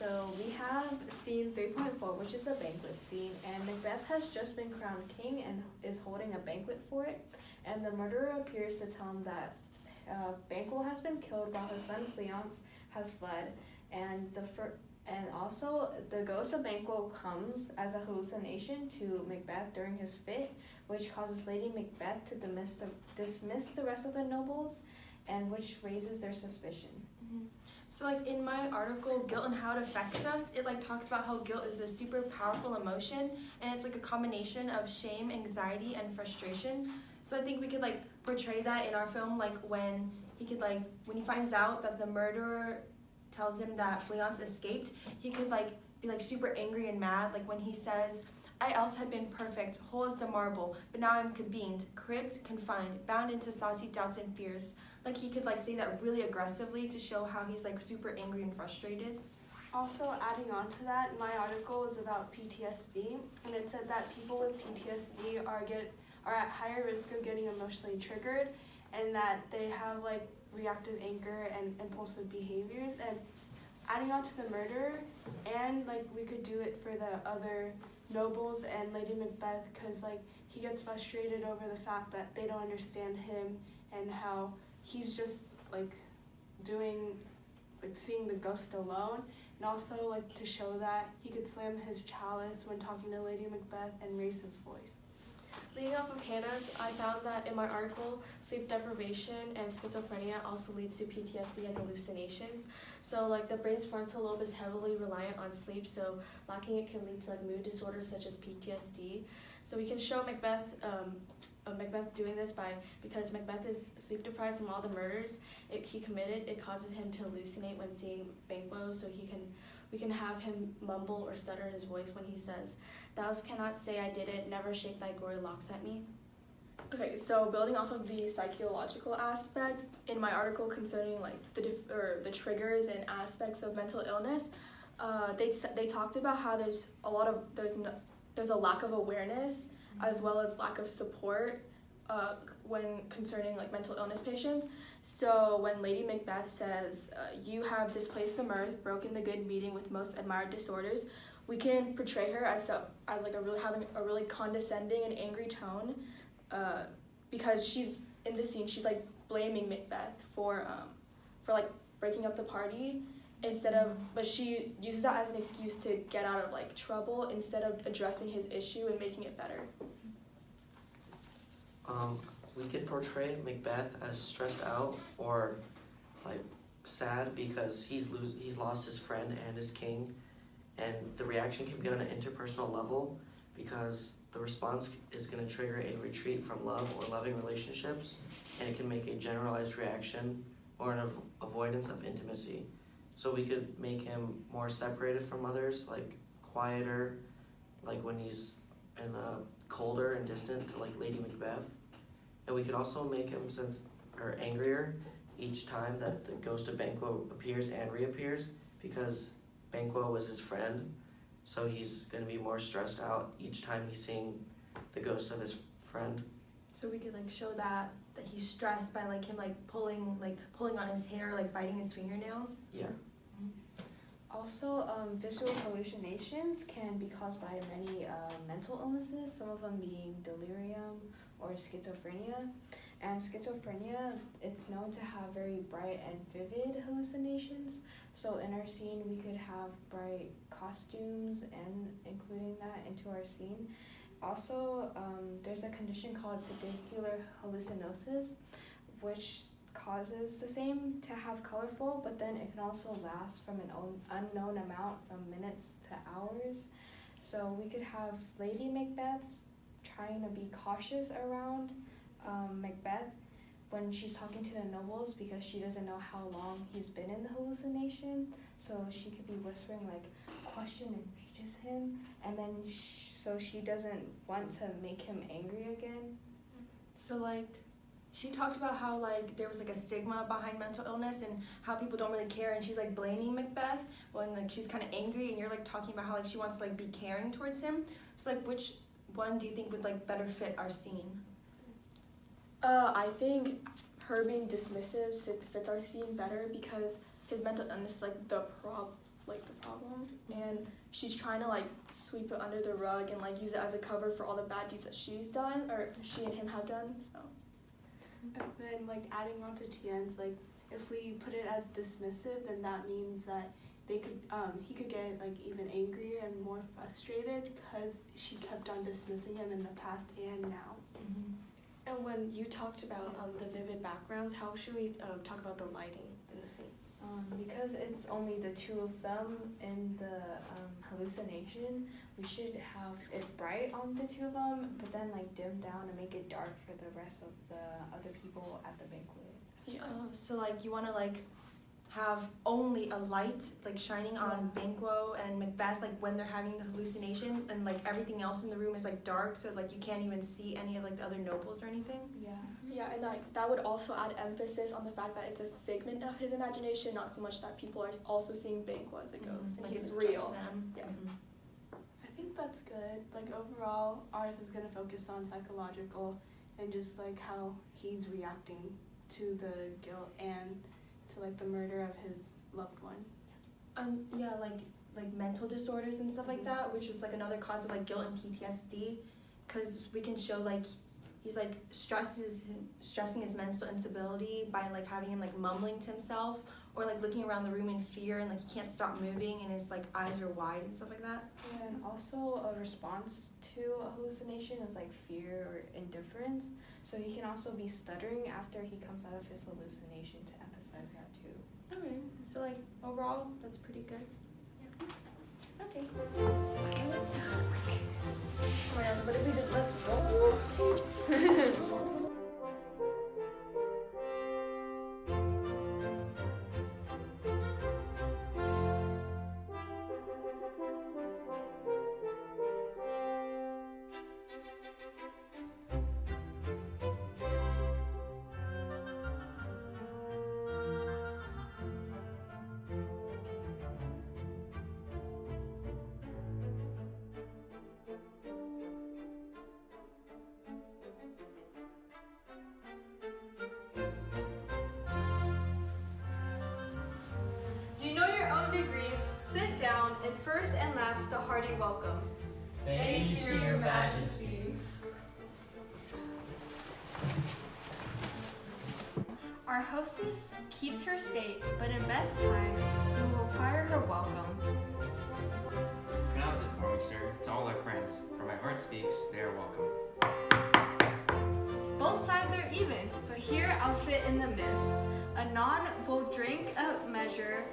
So we have scene 3.4, which is the banquet scene, and Macbeth has just been crowned king and is holding a banquet for it. And the murderer appears to tell him that Banquo has been killed while his son Fleance has fled, and also the ghost of Banquo comes as a hallucination to Macbeth during his fit, which causes Lady Macbeth to dismiss the rest of the nobles, and which raises their suspicion. Mm-hmm. So like in my article, Guilt and How It Affects Us, it like talks about how guilt is a super powerful emotion, and it's like a combination of shame, anxiety, and frustration. So I think we could like portray that in our film, like when he finds out that the murderer tells him that Fleance escaped, he could like be like super angry and mad, like when he says, "I else had been perfect, whole as the marble, but now I'm convened, cribbed, confined, bound into saucy doubts and fears." Like he could like say that really aggressively to show how he's like super angry and frustrated. Also, adding on to that, my article is about PTSD, and it said that people with PTSD are at higher risk of getting emotionally triggered, and that they have like reactive anger and impulsive behaviors. And adding on to the murder, and like we could do it for the other nobles and Lady Macbeth, because like he gets frustrated over the fact that they don't understand him and how he's just like seeing the ghost alone. And also like to show that he could slam his chalice when talking to Lady Macbeth and raise his voice. Leading off of Hannah's, I found that in my article, sleep deprivation and schizophrenia also leads to PTSD and hallucinations. So like the brain's frontal lobe is heavily reliant on sleep, so lacking it can lead to like mood disorders such as PTSD. So we can show Macbeth doing this because Macbeth is sleep deprived from all the murders he committed. It causes him to hallucinate when seeing Banquo, so we can have him mumble or stutter his voice when he says, "Thou cannot say I did it, never shake thy gory locks at me." Okay, so building off of the psychological aspect, in my article concerning like the triggers and aspects of mental illness, they talked about how there's a lack of awareness as well as lack of support when concerning like mental illness patients. So when Lady Macbeth says, "You have displaced the mirth, broken the good meeting with most admired disorders," we can portray her as having a really condescending and angry tone, because she's in the scene. She's like blaming Macbeth for like breaking up the party but she uses that as an excuse to get out of like trouble instead of addressing his issue and making it better. We could portray Macbeth as stressed out or like sad because he's lost his friend and his king, and the reaction can be on an interpersonal level because the response is going to trigger a retreat from love or loving relationships, and it can make a generalized reaction or an avoidance of intimacy. So we could make him more separated from others, like quieter, like when he's colder and distant to like Lady Macbeth. And we could also make him angrier each time that the ghost of Banquo appears and reappears, because Banquo was his friend, so he's going to be more stressed out each time he's seeing the ghost of his friend. So we could like show that he's stressed by like him like pulling on his hair, like biting his fingernails. Yeah. Also, visual hallucinations can be caused by many mental illnesses, some of them being delirium or schizophrenia. And schizophrenia, it's known to have very bright and vivid hallucinations. So in our scene, we could have bright costumes and including that into our scene. Also, there's a condition called pedicular hallucinosis, which causes the same to have colorful, but then it can also last from an unknown amount from minutes to hours. So we could have Lady Macbeth trying to be cautious around Macbeth when she's talking to the nobles, because she doesn't know how long he's been in the hallucination. So she could be whispering like, "Question enrages him," and then so she doesn't want to make him angry again. So like she talked about how like there was like a stigma behind mental illness and how people don't really care, and she's like blaming Macbeth when like she's kind of angry, and you're like talking about how like she wants to like be caring towards him. So like which one do you think would like better fit our scene? I think her being dismissive fits our scene better because his mental illness is like the problem. she's trying to like sweep it under the rug and like use it as a cover for all the bad deeds that she's done or she and him have done. So. And then like adding on to Tien's, like if we put it as dismissive, then that means that he could get like even angrier and more frustrated because she kept on dismissing him in the past and now. And when you talked about the vivid backgrounds, how should we talk about the lighting in the scene? Because it's only the two of them in the hallucination, we should have it bright on the two of them, but then like dim down and make it dark for the rest of the other people at the banquet. Yeah. So like you want to like have only a light like shining on Banquo and Macbeth like when they're having the hallucination, and like everything else in the room is like dark, so like you can't even see any of like the other nobles or anything. Yeah. Yeah, and like that would also add emphasis on the fact that it's a figment of his imagination, not so much that people are also seeing Banquo as a ghost and Like he's it's real. just them. Yeah. I think that's good. Like overall, ours is gonna focus on psychological and just like how he's reacting to the guilt and to like the murder of his loved one. Yeah, like mental disorders and stuff like that, which is like another cause of like guilt and PTSD, because we can show like he's like stressing his mental instability by like having him like mumbling to himself or like looking around the room in fear and like he can't stop moving and his like eyes are wide and stuff like that. Yeah, and also a response to a hallucination is like fear or indifference. So he can also be stuttering after he comes out of his hallucination to emphasize that too. Okay, so like overall, that's pretty good. Yeah. Okay. Oh my god, but if we just let's roll. You know your own degrees. Sit down, and first and last, a hearty welcome. Thank you to your majesty. Our hostess keeps her state, but in best times, we will require her welcome. Pronounce it for me, sir, to all our friends. For my heart speaks, they are welcome. Both sides are even, but here I'll sit in the midst. Anon will drink a measure.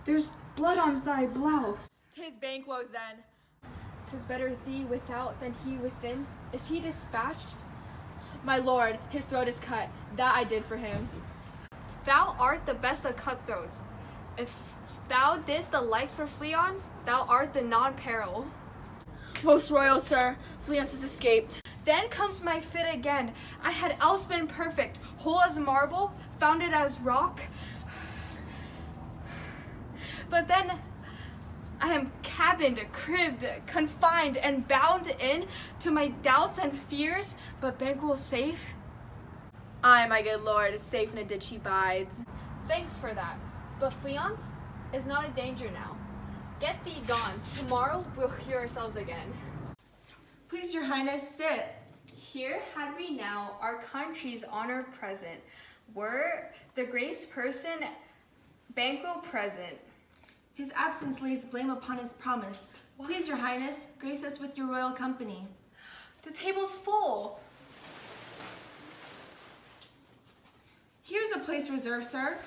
There's blood on thy blouse. 'Tis Banquo's then. 'Tis better thee without than he within. Is he dispatched? My lord, his throat is cut. That I did for him. Thou art the best of cutthroats. If thou didst the like for Fleon, thou art the non-peril. Most royal sir, Fleance has escaped. Then comes my fit again. I had else been perfect, whole as marble, founded as rock. But then I am cabined, cribbed, confined, and bound in to my doubts and fears, but Banquo safe. Aye, my good lord, safe in a ditch he bides. Thanks for that. But Fleance is not a danger now. Get thee gone. Tomorrow we'll hear ourselves again. Please, your highness, sit. Here had we now our country's honor present, were the graced person Banquo present. His absence lays blame upon his promise. Please, your highness, grace us with your royal company. The table's full. Here's a place reserved, sir.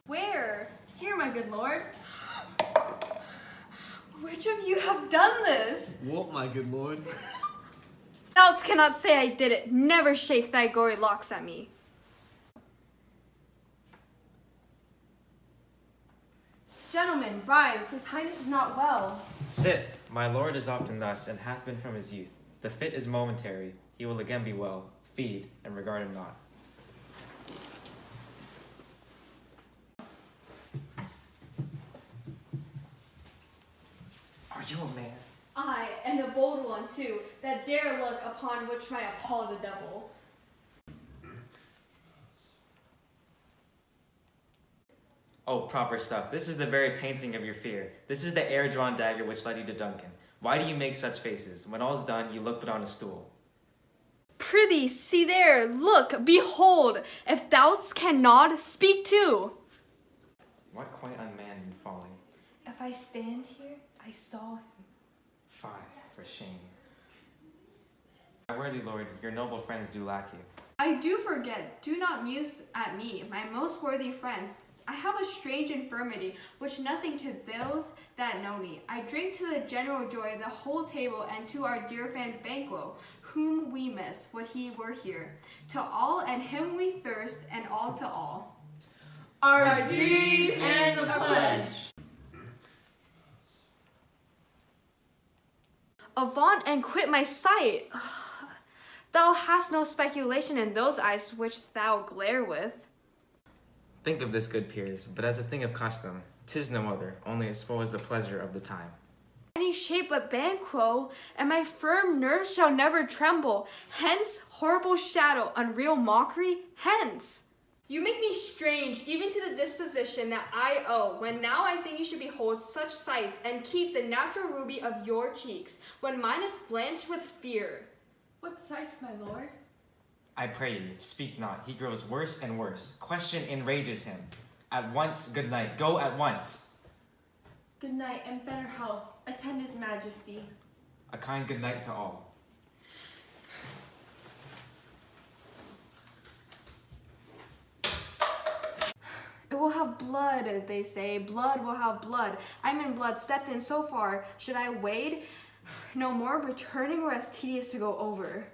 Where? Here, my good lord. Which of you have done this? What, my good lord? Else cannot say I did it. Never shake thy gory locks at me. Gentlemen, rise. His highness is not well. Sit, my lord is often thus, and hath been from his youth. The fit is momentary. He will again be well. Feed, and regard him not. you a man? I, and a bold one too, that dare look upon which might appall the devil. Oh, proper stuff. This is the very painting of your fear. This is the air-drawn dagger which led you to Duncan. Why do you make such faces? When all's done, you look but on a stool. Prithee, see there, look, behold, if doubts can nod, speak too. What quite unmanned and falling? If I stand here, I saw him. Fie, for shame. My worthy lord, your noble friends do lack you. I do forget, do not muse at me, my most worthy friends. I have a strange infirmity, which nothing to those that know me. I drink to the general joy the whole table, and to our dear friend Banquo, whom we miss, would he were here. To all and him we thirst, and all to all. Our duties and the pledge. Avaunt and quit my sight. Thou hast no speculation in those eyes which thou glare with. Think of this, good peers, but as a thing of custom, 'tis no other, only it spoils the pleasure of the time. Any shape but Banquo, and my firm nerves shall never tremble. Hence, horrible shadow, unreal mockery, hence. You make me strange, even to the disposition that I owe, when now I think you should behold such sights, and keep the natural ruby of your cheeks, when mine is blanched with fear. What sights, my lord? I pray you, speak not. He grows worse and worse. Question enrages him. At once, good night. Go at once. Good night and better health. Attend his majesty. A kind good night to all. It will have blood, they say. Blood will have blood. I'm in blood, stepped in so far. Should I wade? No more, returning were as tedious to go over.